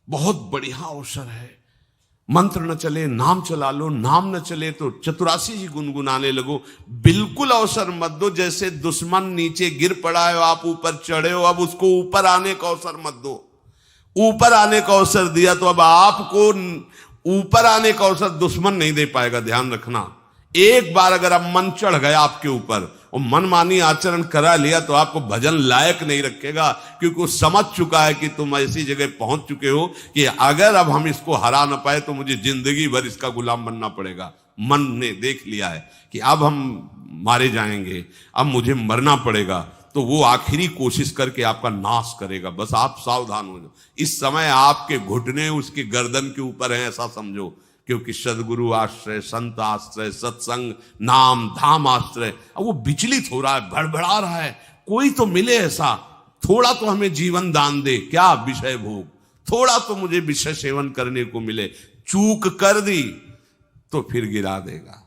बहुत बढ़िया अवसर है। मंत्र न चले नाम चला लो, नाम न चले तो चतुरासी जी गुनगुनाने लगो। बिल्कुल अवसर मत दो, जैसे दुश्मन नीचे गिर पड़ा है, आप ऊपर चढ़े हो, अब उसको ऊपर आने का अवसर मत दो। ऊपर आने का अवसर दिया तो अब आपको ऊपर आने का अवसर दुश्मन नहीं दे पाएगा। ध्यान रखना, एक बार अगर अब मन चढ़ गया आपके ऊपर और मनमानी आचरण करा लिया तो आपको भजन लायक नहीं रखेगा, क्योंकि वो समझ चुका है कि तुम ऐसी जगह पहुंच चुके हो कि अगर अब हम इसको हरा ना पाए तो मुझे जिंदगी भर इसका गुलाम बनना पड़ेगा। मन ने देख लिया है कि अब हम मारे जाएंगे, अब मुझे मरना पड़ेगा, तो वो आखिरी कोशिश करके आपका नाश करेगा। बस आप सावधान हो जाओ। इस समय आपके घुटने उसके गर्दन के ऊपर हैं, ऐसा समझो, क्योंकि सदगुरु आश्रय, संत आश्रय, सत्संग, नाम धाम आश्रय। अब वो विचलित हो रहा है, भड़बड़ा रहा है, कोई तो मिले ऐसा, थोड़ा तो हमें जीवन दान दे, क्या विषय भोग, थोड़ा तो मुझे विषय सेवन करने को मिले। चूक कर दी तो फिर गिरा देगा।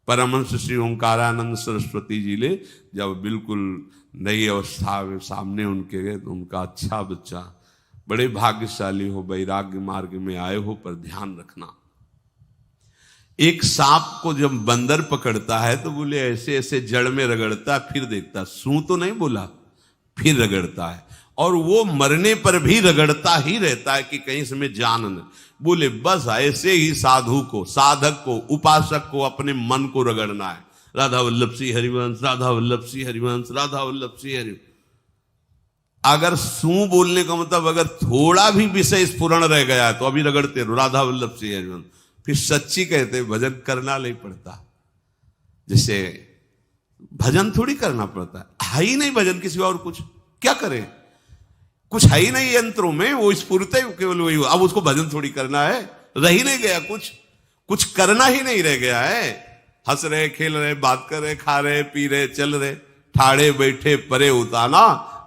परमहंस श्री ओंकारानंद सरस्वती जी ले जब बिल्कुल नई अवस्था में सामने उनके गए तो उनका, अच्छा बच्चा, बड़े भाग्यशाली हो, वैराग्य मार्ग में आए हो, पर ध्यान रखना, एक सांप को जब बंदर पकड़ता है तो बोले ऐसे ऐसे जड़ में रगड़ता, फिर देखता, सू तो नहीं बोला, फिर रगड़ता है, और वो मरने पर भी रगड़ता ही रहता है कि कहीं इसमें जान न। बोले बस ऐसे ही साधु को, साधक को, उपासक को अपने मन को रगड़ना है। राधा वल्लभ सिंह हरिवंश, राधा वल्लभ सिंह हरिवंश, राधा वल्लभ सिंह हरिवंश। अगर सू बोलने का मतलब अगर थोड़ा भी विषय स्फुरण रह गया है तो अभी रगड़ते रहो, राधा वल्लभ सिंह हरिवंश। फिर सच्ची कहते भजन करना नहीं पड़ता। जैसे भजन थोड़ी करना पड़ता है ही नहीं भजन, किसी और कुछ क्या करे, कुछ है ही नहीं यंत्रों में, वो स्फुरते केवल वही। अब उसको भजन थोड़ी करना है, रह ही नहीं गया, कुछ करना ही नहीं रह गया है। हंस रहे, खेल रहे, बात कर रहे, खा रहे, पी रहे, चल रहे, ठाड़े बैठे परे उताना,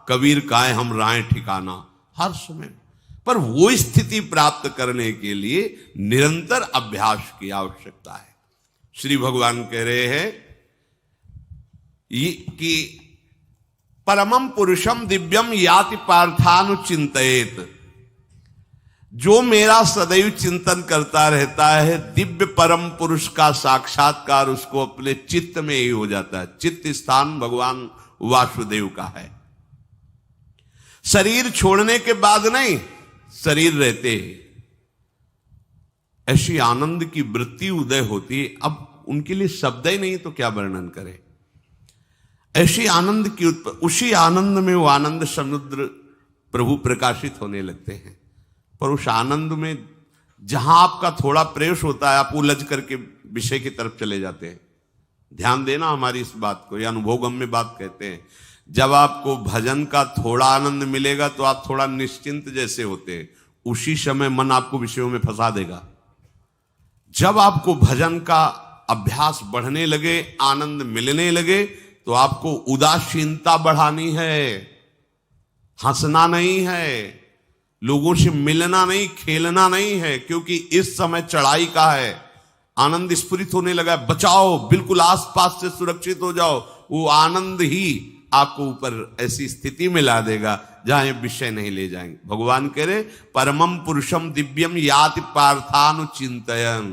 कबीर काहे हम राय ठिकाना। हर समय पर वो स्थिति प्राप्त करने के लिए निरंतर अभ्यास की आवश्यकता है। श्री भगवान कह रहे हैं कि परमम पुरुषम दिव्यम याति पार्थानुचिंतयेत, जो मेरा सदैव चिंतन करता रहता है, दिव्य परम पुरुष का साक्षात्कार उसको अपने चित्त में ही हो जाता है। चित्त स्थान भगवान वासुदेव का है। शरीर छोड़ने के बाद नहीं, शरीर रहते ऐसी आनंद की वृत्ति उदय होती है। अब उनके लिए शब्द ही नहीं तो क्या वर्णन करें। ऐसी आनंद की उसी आनंद में वो आनंद समुद्र प्रभु प्रकाशित होने लगते हैं। पर उस आनंद में जहां आपका थोड़ा प्रवेश होता है, आप उलझ करके विषय की तरफ चले जाते हैं। ध्यान देना हमारी इस बात को, यह अनुभवगम्य बात कहते हैं। जब आपको भजन का थोड़ा आनंद मिलेगा तो आप थोड़ा निश्चिंत जैसे होते हैं, उसी समय मन आपको विषयों में फंसा देगा। जब आपको भजन का अभ्यास बढ़ने लगे, आनंद मिलने लगे, तो आपको उदासीनता बढ़ानी है, हंसना नहीं है, लोगों से मिलना नहीं, खेलना नहीं है, क्योंकि इस समय चढ़ाई का है। आनंद स्फुरित होने लगा, बचाओ, बिल्कुल आसपास से सुरक्षित हो जाओ। वो आनंद ही आपको ऊपर ऐसी स्थिति में ला देगा जहां ये विषय नहीं ले जाएंगे। भगवान कह रहे परमम पुरुषम दिव्यम याति पार्थानुचिंतयन्,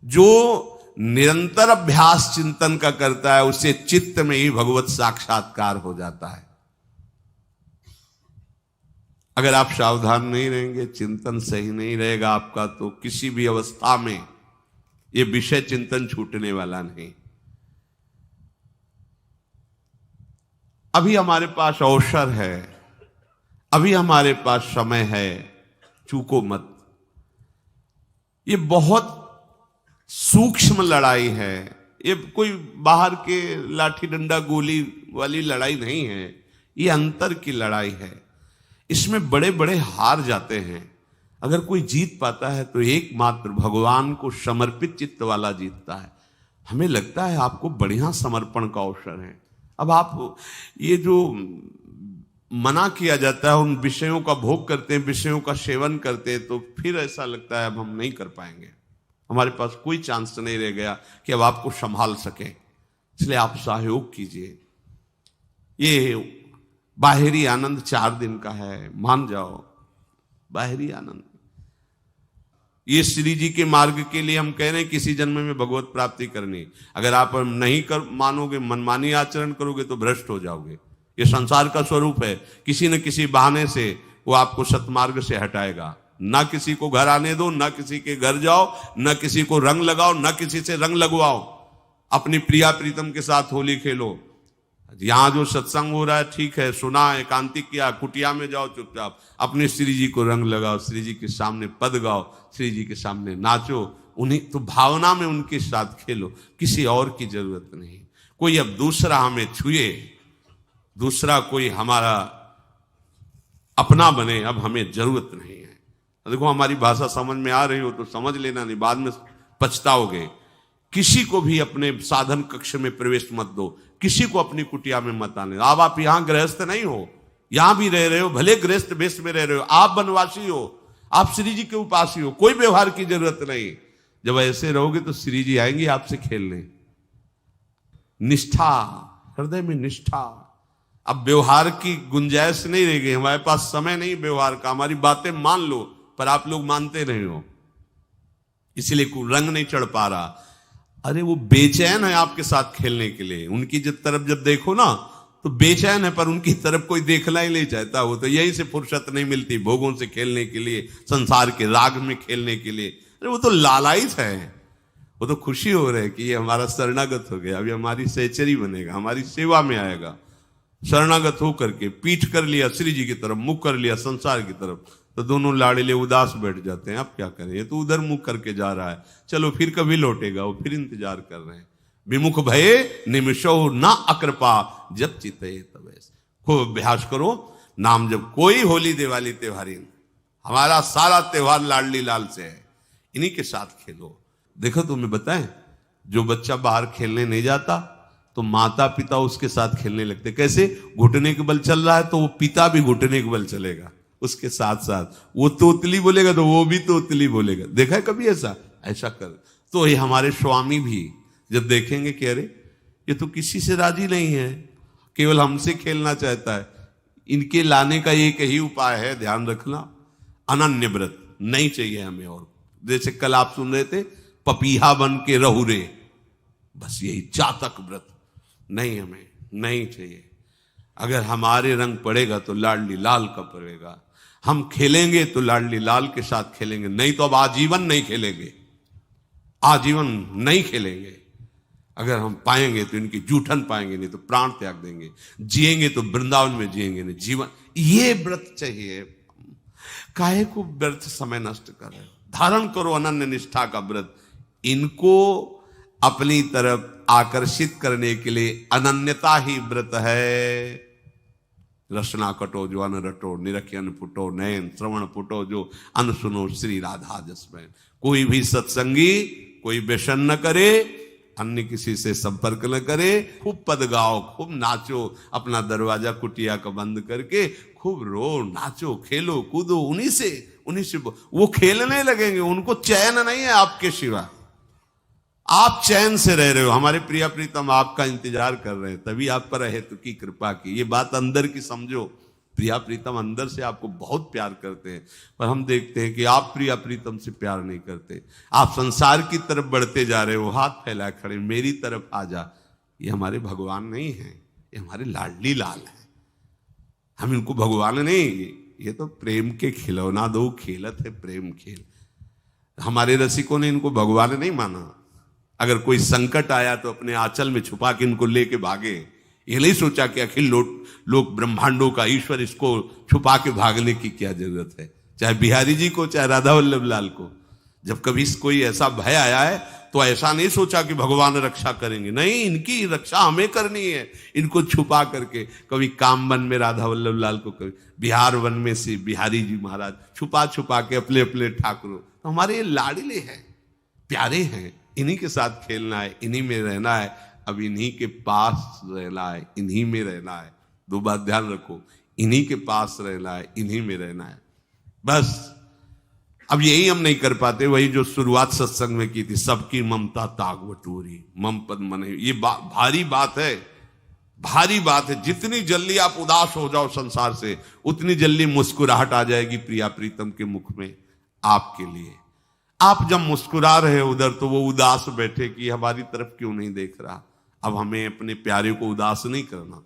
जो निरंतर अभ्यास चिंतन का करता है उसे चित्त में ही भगवत साक्षात्कार हो जाता है। अगर आप सावधान नहीं रहेंगे, चिंतन सही नहीं रहेगा आपका, तो किसी भी अवस्था में ये विषय चिंतन छूटने वाला नहीं। अभी हमारे पास अवसर है, अभी हमारे पास समय है, चूको मत। ये बहुत सूक्ष्म लड़ाई है, ये कोई बाहर के लाठी डंडा गोली वाली लड़ाई नहीं है, ये अंतर की लड़ाई है। इसमें बड़े बड़े हार जाते हैं। अगर कोई जीत पाता है तो एकमात्र भगवान को समर्पित चित्त वाला जीतता है। हमें लगता है आपको बढ़िया समर्पण का अवसर है। अब आप ये जो मना किया जाता है, उन विषयों का भोग करते हैं, विषयों का सेवन करते हैं, तो फिर ऐसा लगता है अब हम नहीं कर पाएंगे, हमारे पास कोई चांस नहीं रह गया कि अब आपको संभाल सके। इसलिए आप सहयोग कीजिए। ये बाहरी आनंद 4 दिन का है, मान जाओ, बाहरी आनंद। ये श्री जी के मार्ग के लिए हम कह रहे हैं किसी जन्म में भगवत प्राप्ति करनी। अगर आप नहीं कर मानोगे, मनमानी आचरण करोगे तो भ्रष्ट हो जाओगे। ये संसार का स्वरूप है, किसी न किसी बहाने से वो आपको सतमार्ग से हटाएगा। ना किसी को घर आने दो, ना किसी के घर जाओ, ना किसी को रंग लगाओ, ना किसी से रंग लगवाओ। अपनी प्रिया प्रीतम के साथ होली खेलो। यहां जो सत्संग हो रहा है ठीक है, सुना, एकांतिक किया, कुटिया में जाओ चुपचाप, अपने श्री जी को रंग लगाओ, श्री जी के सामने पद गाओ, श्री जी के सामने नाचो, उन्हीं तो भावना में उनके साथ खेलो, किसी और की जरूरत नहीं। कोई अब दूसरा हमें छुए, दूसरा कोई हमारा अपना बने, अब हमें जरूरत नहीं है। देखो हमारी भाषा समझ में आ रही हो तो समझ लेना, नहीं बाद में पछताओगे। किसी को भी अपने साधन कक्ष में प्रवेश मत दो, किसी को अपनी कुटिया में मत आने। अब आप यहां गृहस्थ नहीं हो, यहां भी रह रहे हो, भले गृहस्थ वेश में रह रहे हो, आप वनवासी हो, आप श्री जी के उपासी हो, कोई व्यवहार की जरूरत नहीं। जब ऐसे रहोगे तो श्री जी आएंगे आपसे खेलने। निष्ठा, हृदय में निष्ठा। अब व्यवहार की गुंजाइश नहीं रह गई, हमारे पास समय नहीं व्यवहार का। हमारी बातें मान लो पर आप लोग मानते नहीं हो, इसलिए रंग नहीं चढ़ पा रहा। अरे वो बेचैन है आपके साथ खेलने के लिए, उनकी तरफ जब देखो ना तो बेचैन है, पर उनकी तरफ कोई देखना ही नहीं चाहता। वो तो यही से फुर्सत नहीं मिलती भोगों से खेलने के लिए, संसार के राग में खेलने के लिए। अरे वो तो लालायित है, वो तो खुशी हो रहे कि ये हमारा शरणागत हो गया, अभी हमारी सहचरी बनेगा, हमारी सेवा में आएगा। शरणागत होकर के पीठ कर लिया श्री जी की तरफ, मुख कर लिया संसार की तरफ, तो दोनों लाड़िले उदास बैठ जाते हैं। अब क्या करें, ये तो उधर मुख करके जा रहा है, चलो फिर कभी लौटेगा, वो फिर इंतजार कर रहे हैं। विमुख भये निमिषो ना अकृपा, जब चिते तब। खूब अभ्यास करो नाम जब। कोई होली दिवाली त्योहारी, हमारा सारा त्योहार लाडली लाल से है, इन्हीं के साथ खेलो। देखो तुम्हें बताएं, जो बच्चा बाहर खेलने नहीं जाता तो माता पिता उसके साथ खेलने लगते। कैसे? घुटने के बल चल रहा है तो वो पिता भी घुटने के बल चलेगा उसके साथ साथ। वो तोतली बोलेगा तो वो भी तोतली बोलेगा। देखा है कभी ऐसा? ऐसा कर। तो ये हमारे स्वामी भी जब देखेंगे कि अरे ये तो किसी से राजी नहीं है, केवल हमसे खेलना चाहता है, इनके लाने का एक ही उपाय है, ध्यान रखना, अनन्य व्रत नहीं चाहिए हमें। और जैसे कल आप सुन रहे थे, पपीहा बन के रहू रे, बस यही चातक व्रत नहीं, हमें नहीं चाहिए। अगर हमारे रंग पड़ेगा तो लाडली लाल का पड़ेगा, हम खेलेंगे तो लाडली लाल के साथ खेलेंगे, नहीं तो अब आजीवन नहीं खेलेंगे, आजीवन नहीं खेलेंगे। अगर हम पाएंगे तो इनकी जूठन पाएंगे, नहीं तो प्राण त्याग देंगे। जिएंगे तो वृंदावन में जिएंगे, नहीं जीवन। ये व्रत चाहिए। काहे को व्यर्थ समय नष्ट कर रहे हो? धारण करो अनन्य निष्ठा का व्रत। इनको अपनी तरफ आकर्षित करने के लिए अनन्यता ही व्रत है। रसना कटो जो अन रटो, निरखियन फुटो नयन, श्रवण फुटो जो अन सुनो, श्री राधा जसमैन। कोई भी सत्संगी कोई व्यसन न करे, अन्य किसी से संपर्क न करे, खूब पद गाओ, खूब नाचो, अपना दरवाजा कुटिया का बंद करके खूब रो, नाचो, खेलो, कूदो, उन्हीं से वो खेलने लगेंगे। उनको चैन नहीं है आपके सिवा, आप चैन से रह रहे हो। हमारे प्रिया प्रीतम आपका इंतजार कर रहे हैं, तभी आप पर हेतु की कृपा की। ये बात अंदर की समझो, प्रिया प्रीतम अंदर से आपको बहुत प्यार करते हैं, पर हम देखते हैं कि आप प्रिया प्रीतम से प्यार नहीं करते। आप संसार की तरफ बढ़ते जा रहे हो, हाथ फैला खड़े, मेरी तरफ आ जा। ये हमारे भगवान नहीं है, ये हमारे लाडली लाल है। हम इनको भगवान नहीं, ये तो प्रेम के खिलौना दो खेलत है, प्रेम खेल। हमारे रसिकों ने इनको भगवान नहीं माना। अगर कोई संकट आया तो अपने आंचल में छुपा के इनको लेके भागे। ये नहीं सोचा कि अखिल लोक ब्रह्मांडों का ईश्वर, इसको छुपा के भागने की क्या जरूरत है। चाहे बिहारी जी को, चाहे राधा वल्लभ लाल को, जब कभी कोई ऐसा भय आया है तो ऐसा नहीं सोचा कि भगवान रक्षा करेंगे, नहीं, इनकी रक्षा हमें करनी है। इनको छुपा करके, कभी काम वन में राधा वल्लभ लाल को, कभी बिहार वन में से बिहारी जी महाराज, छुपा छुपा के अपने अपने ठाकुरों। तो हमारे ये लाडले हैं, प्यारे हैं, इन्हीं के साथ खेलना है, इन्हीं में रहना है। अब इन्हीं के पास रहना है, इन्हीं में रहना है। दो बात ध्यान रखो, इन्हीं के पास रहना है, इन्हीं में रहना है, बस। अब यही हम नहीं कर पाते, वही जो शुरुआत सत्संग में की थी, सबकी ममता ताग बटोरी, मम पद मन। ये भारी बात है, भारी बात है। जितनी जल्दी आप उदास हो जाओ संसार से, उतनी जल्दी मुस्कुराहट आ जाएगी प्रिया प्रीतम के मुख में आपके लिए। आप जब मुस्कुरा रहे उधर तो वो उदास बैठे कि हमारी तरफ क्यों नहीं देख रहा। अब हमें अपने प्यारे को उदास नहीं करना।